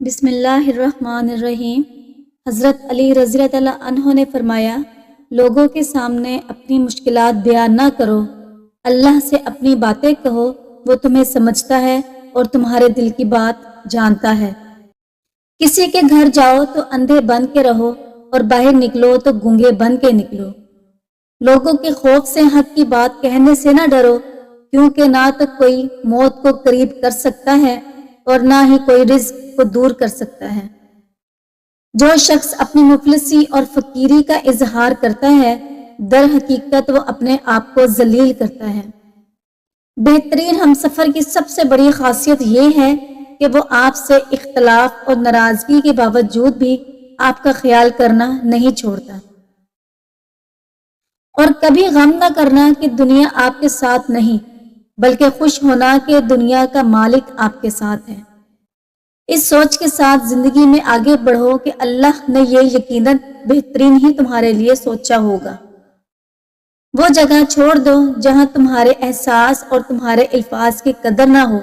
بسم اللہ الرحمن الرحیم۔ حضرت علی رضی اللہ عنہ نے فرمایا، لوگوں کے سامنے اپنی مشکلات بیان نہ کرو، اللہ سے اپنی باتیں کہو، وہ تمہیں سمجھتا ہے اور تمہارے دل کی بات جانتا ہے۔ کسی کے گھر جاؤ تو اندھے بن کے رہو اور باہر نکلو تو گونگے بن کے نکلو۔ لوگوں کے خوف سے حق کی بات کہنے سے نہ ڈرو، کیونکہ نہ تو کوئی موت کو قریب کر سکتا ہے اور نہ ہی کوئی رزق کو دور کر سکتا ہے۔ جو شخص اپنی مفلسی اور فقیری کا اظہار کرتا ہے، در حقیقت وہ اپنے آپ کو ذلیل کرتا ہے۔ بہترین ہمسفر کی سب سے بڑی خاصیت یہ ہے کہ وہ آپ سے اختلاف اور ناراضگی کے باوجود بھی آپ کا خیال کرنا نہیں چھوڑتا، اور کبھی غم نہ کرنا کہ دنیا آپ کے ساتھ نہیں، بلکہ خوش ہونا کہ دنیا کا مالک آپ کے ساتھ ہے۔ اس سوچ کے ساتھ زندگی میں آگے بڑھو کہ اللہ نے یہ یقیناً بہترین ہی تمہارے لیے سوچا ہوگا۔ وہ جگہ چھوڑ دو جہاں تمہارے احساس اور تمہارے الفاظ کی قدر نہ ہو،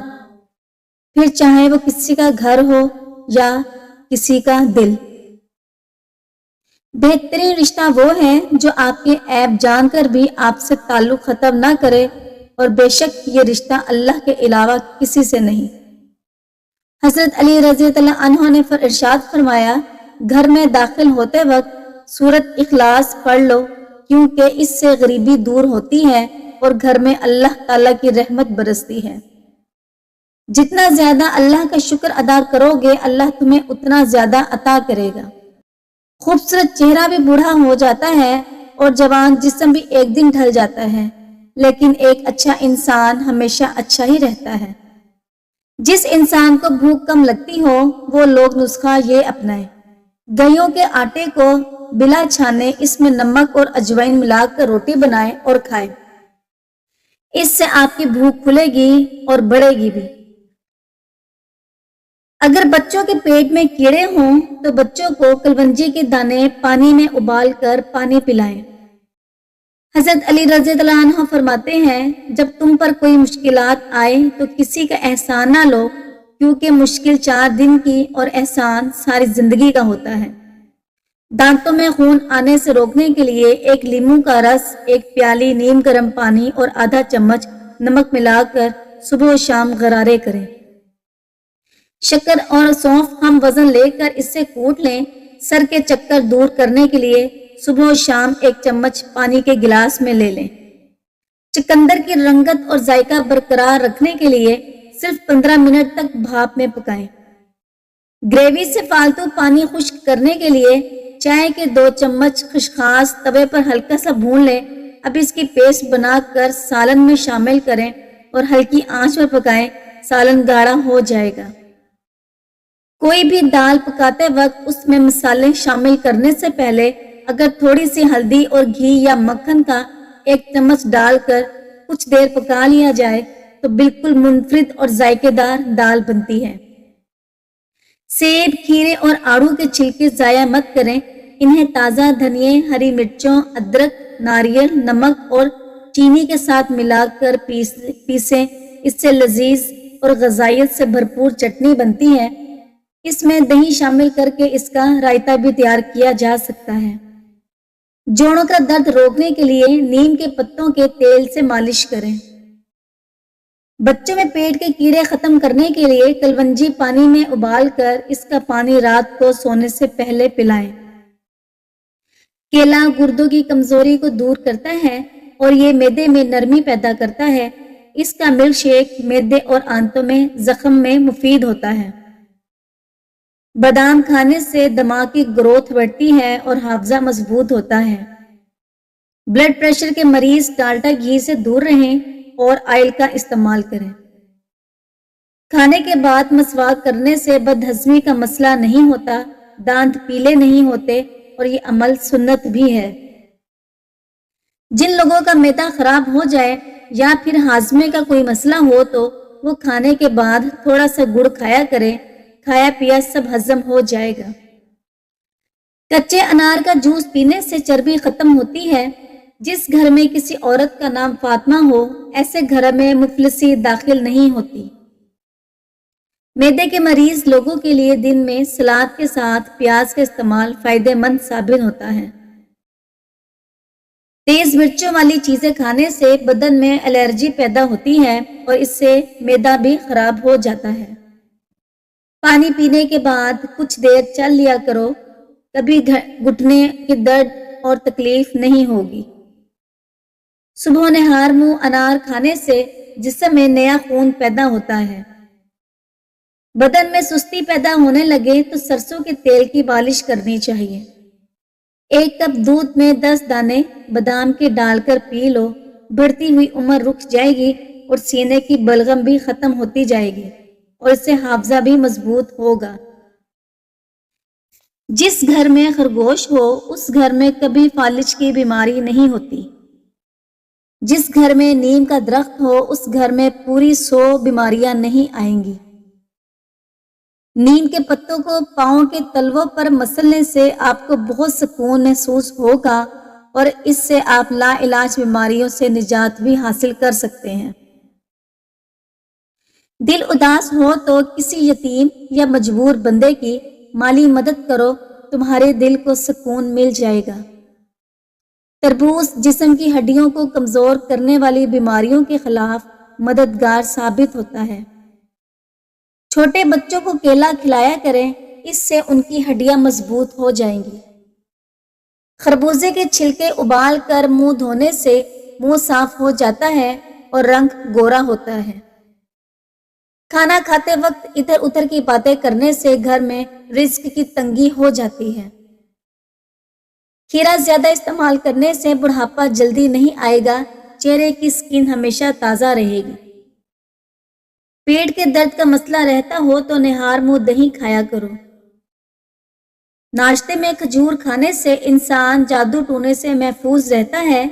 پھر چاہے وہ کسی کا گھر ہو یا کسی کا دل۔ بہترین رشتہ وہ ہے جو آپ کے عیب جان کر بھی آپ سے تعلق ختم نہ کرے، اور بے شک یہ رشتہ اللہ کے علاوہ کسی سے نہیں۔ حضرت علی رضی اللہ عنہ نے ارشاد فرمایا، گھر میں داخل ہوتے وقت سورت اخلاص پڑھ لو، کیونکہ اس سے غریبی دور ہوتی ہے اور گھر میں اللہ تعالیٰ کی رحمت برستی ہے۔ جتنا زیادہ اللہ کا شکر ادا کرو گے، اللہ تمہیں اتنا زیادہ عطا کرے گا۔ خوبصورت چہرہ بھی بوڑھا ہو جاتا ہے اور جوان جسم بھی ایک دن ڈھل جاتا ہے، لیکن ایک اچھا انسان ہمیشہ اچھا ہی رہتا ہے۔ جس انسان کو بھوک کم لگتی ہو، وہ لوگ نسخہ یہ اپنائیں، گیوں کے آٹے کو بلا چھانے اس میں نمک اور اجوائن ملا کر روٹی بنائیں اور کھائیں۔ اس سے آپ کی بھوک کھلے گی اور بڑھے گی بھی۔ اگر بچوں کے پیٹ میں کیڑے ہوں تو بچوں کو کلونجی کے دانے پانی میں ابال کر پانی پلائیں۔ حضرت علی رضی اللہ عنہ فرماتے ہیں، جب تم پر کوئی مشکلات آئے تو کسی کا احسان نہ لو، کیونکہ مشکل 4 دن کی اور احسان ساری زندگی کا ہوتا ہے۔ دانتوں میں خون آنے سے روکنے کے لیے ایک لیموں کا رس، ایک پیالی نیم گرم پانی اور آدھا چمچ نمک ملا کر صبح و شام غرارے کریں۔ شکر اور سونف ہم وزن لے کر اس سے کوٹ لیں۔ سر کے چکر دور کرنے کے لیے صبح و شام 1 چمچ پانی کے گلاس میں لے لیں۔ چقندر کی رنگت اور ذائقہ برقرار رکھنے کے لیے صرف 15 منٹ تک بھاپ میں پکائیں۔ گریوی سے فالتو پانی خشک کرنے کے لیے چائے کے 2 چمچ خشخاص توے پر ہلکا سا بھون لیں۔ اب اس کی پیسٹ بنا کر سالن میں شامل کریں اور ہلکی آنچ پر پکائیں، سالن گاڑھا ہو جائے گا۔ کوئی بھی دال پکاتے وقت اس میں مسالے شامل کرنے سے پہلے اگر تھوڑی سی ہلدی اور گھی یا مکھن کا 1 چمچ ڈال کر کچھ دیر پکا لیا جائے تو بالکل منفرد اور ذائقے دار دال بنتی ہے۔ سیب، کھیرے اور آڑو کے چھلکے ضائع مت کریں، انہیں تازہ دھنیے، ہری مرچوں، ادرک، ناریل، نمک اور چینی کے ساتھ ملا کر پیسیں۔ اس سے لذیذ اور غذائیت سے بھرپور چٹنی بنتی ہے۔ اس میں دہی شامل کر کے اس کا رائتہ بھی تیار کیا جا سکتا ہے۔ جوڑوں کا درد روکنے کے لیے نیم کے پتوں کے تیل سے مالش کریں۔ بچوں میں پیٹ کے کیڑے ختم کرنے کے لیے کلونجی پانی میں ابال کر اس کا پانی رات کو سونے سے پہلے پلائیں۔ کیلا گردوں کی کمزوری کو دور کرتا ہے اور یہ معدے میں نرمی پیدا کرتا ہے۔ اس کا ملک شیک معدے اور آنتوں میں زخم میں مفید ہوتا ہے۔ بادام کھانے سے دماغ کی گروتھ بڑھتی ہے اور حافظہ مضبوط ہوتا ہے۔ بلڈ پریشر کے مریض ڈالڈا گھی سے دور رہیں اور آئل کا استعمال کریں۔ کھانے کے بعد مسواک کرنے سے بد ہضمی کا مسئلہ نہیں ہوتا، دانت پیلے نہیں ہوتے، اور یہ عمل سنت بھی ہے۔ جن لوگوں کا معدہ خراب ہو جائے یا پھر ہاضمے کا کوئی مسئلہ ہو تو وہ کھانے کے بعد تھوڑا سا گڑ کھایا کریں، کھایا پیا سب ہضم ہو جائے گا۔ کچے انار کا جوس پینے سے چربی ختم ہوتی ہے۔ جس گھر میں کسی عورت کا نام فاطمہ ہو، ایسے گھر میں مفلسی داخل نہیں ہوتی۔ میدے کے مریض لوگوں کے لیے دن میں سلاد کے ساتھ پیاز کا استعمال فائدہ مند ثابت ہوتا ہے۔ تیز مرچوں والی چیزیں کھانے سے بدن میں الرجی پیدا ہوتی ہے اور اس سے معدہ بھی خراب ہو جاتا ہے۔ پانی پینے کے بعد کچھ دیر چل لیا کرو، کبھی گھٹنے کے درد اور تکلیف نہیں ہوگی۔ صبح نہار منہ انار کھانے سے جسم میں نیا خون پیدا ہوتا ہے۔ بدن میں سستی پیدا ہونے لگے تو سرسوں کے تیل کی مالش کرنی چاہیے۔ ایک کپ دودھ میں 10 دانے بادام کے ڈال کر پی لو، بڑھتی ہوئی عمر رک جائے گی اور سینے کی بلغم بھی ختم ہوتی جائے گی اور اس سے حافظہ بھی مضبوط ہوگا۔ جس گھر میں خرگوش ہو اس گھر میں کبھی فالج کی بیماری نہیں ہوتی۔ جس گھر میں نیم کا درخت ہو اس گھر میں پوری 100 بیماریاں نہیں آئیں گی۔ نیم کے پتوں کو پاؤں کے تلووں پر مسلنے سے آپ کو بہت سکون محسوس ہوگا اور اس سے آپ لا علاج بیماریوں سے نجات بھی حاصل کر سکتے ہیں۔ دل اداس ہو تو کسی یتیم یا مجبور بندے کی مالی مدد کرو، تمہارے دل کو سکون مل جائے گا۔ تربوز جسم کی ہڈیوں کو کمزور کرنے والی بیماریوں کے خلاف مددگار ثابت ہوتا ہے۔ چھوٹے بچوں کو کیلا کھلایا کریں، اس سے ان کی ہڈیاں مضبوط ہو جائیں گی۔ خربوزے کے چھلکے ابال کر منہ دھونے سے منہ صاف ہو جاتا ہے اور رنگ گورا ہوتا ہے۔ کھانا کھاتے وقت ادھر ادھر کی باتیں کرنے سے گھر میں رزق کی تنگی ہو جاتی ہے۔ کھیرا زیادہ استعمال کرنے سے بڑھاپا جلدی نہیں آئے گا، چہرے کی سکن ہمیشہ تازہ رہے گی۔ پیٹ کے درد کا مسئلہ رہتا ہو تو نہار منہ دہی کھایا کرو۔ ناشتے میں کھجور کھانے سے انسان جادو ٹونے سے محفوظ رہتا ہے۔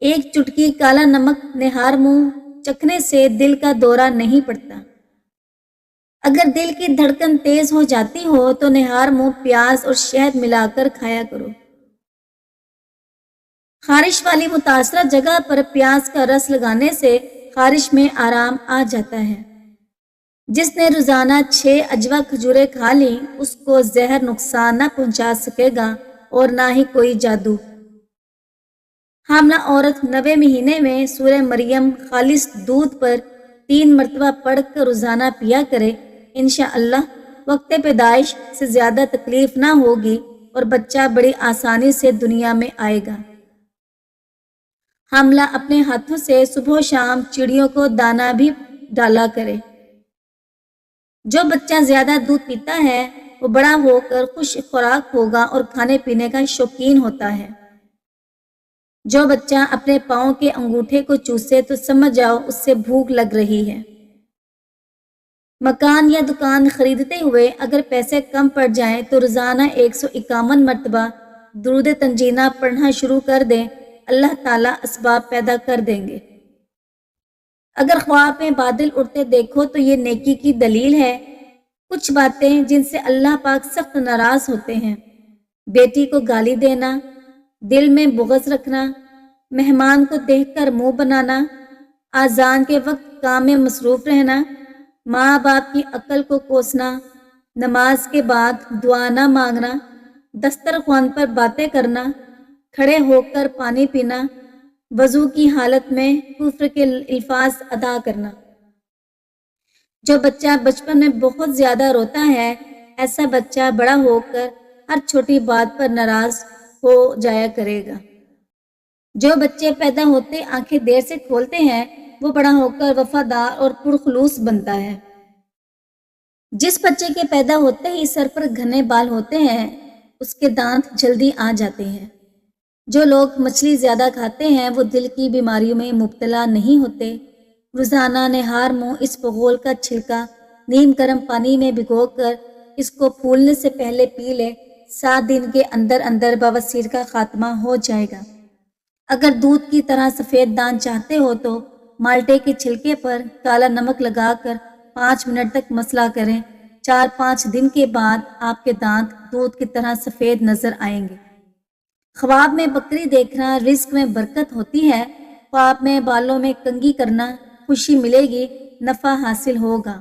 ایک چٹکی کالا نمک نہار منہ چکھنے سے دل کا دورہ نہیں پڑتا۔ اگر دل کی دھڑکن تیز ہو جاتی ہو تو نہار منہ پیاز اور شہد ملا کر کھایا کرو۔ خارش والی متاثرہ جگہ پر پیاز کا رس لگانے سے خارش میں آرام آ جاتا ہے۔ جس نے روزانہ 6 عجوہ کھجوریں کھا لیں اس کو زہر نقصان نہ پہنچا سکے گا اور نہ ہی کوئی جادو۔ حاملہ عورت 9ویں مہینے میں سورہ مریم خالص دودھ پر 3 مرتبہ پڑھ کر روزانہ پیا کرے، انشاءاللہ وقت پیدائش سے زیادہ تکلیف نہ ہوگی اور بچہ بڑی آسانی سے دنیا میں آئے گا۔ حاملہ اپنے ہاتھوں سے صبح و شام چڑیوں کو دانہ بھی ڈالا کرے۔ جو بچہ زیادہ دودھ پیتا ہے وہ بڑا ہو کر خوش خوراک ہوگا اور کھانے پینے کا شوقین ہوتا ہے۔ جو بچہ اپنے پاؤں کے انگوٹھے کو چوسے تو سمجھ جاؤ اس سے بھوک لگ رہی ہے۔ مکان یا دکان خریدتے ہوئے اگر پیسے کم پڑ جائیں تو روزانہ 151 مرتبہ درود تنجینہ پڑھنا شروع کر دیں، اللہ تعالیٰ اسباب پیدا کر دیں گے۔ اگر خواب میں بادل اڑتے دیکھو تو یہ نیکی کی دلیل ہے۔ کچھ باتیں جن سے اللہ پاک سخت ناراض ہوتے ہیں: بیٹی کو گالی دینا، دل میں بغض رکھنا، مہمان کو دیکھ کر منہ بنانا، اذان کے وقت کام میں مصروف رہنا، ماں باپ کی عقل کو کوسنا، نماز کے بعد دعا نہ مانگنا، دسترخوان پر باتیں کرنا، کھڑے ہو کر پانی پینا، وضو کی حالت میں کفر کے الفاظ ادا کرنا۔ جو بچہ بچپن میں بہت زیادہ روتا ہے، ایسا بچہ بڑا ہو کر ہر چھوٹی بات پر ناراض ہو جایا کرے گا۔ جو بچے پیدا ہوتے آنکھیں دیر سے کھولتے ہیں وہ بڑا ہو کر وفادار اور پرخلوص بنتا ہے۔ جس بچے کے پیدا ہوتے ہی سر پر گھنے بال ہوتے ہیں اس کے دانت جلدی آ جاتے ہیں۔ جو لوگ مچھلی زیادہ کھاتے ہیں وہ دل کی بیماریوں میں مبتلا نہیں ہوتے۔ روزانہ نہار منہ اس بغول کا چھلکا نیم گرم پانی میں بھگو کر اس کو پھولنے سے پہلے پی لے، 7 دن کے اندر اندر بواسیر کا خاتمہ ہو جائے گا۔ اگر دودھ کی طرح سفید دانت چاہتے ہو تو مالٹے کے چھلکے پر کالا نمک لگا کر 5 منٹ تک مسلا کریں، 4-5 دن کے بعد آپ کے دانت دودھ کی طرح سفید نظر آئیں گے۔ خواب میں بکری دیکھنا رزق میں برکت ہوتی ہے۔ خواب میں بالوں میں کنگھی کرنا خوشی ملے گی، نفع حاصل ہوگا۔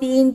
3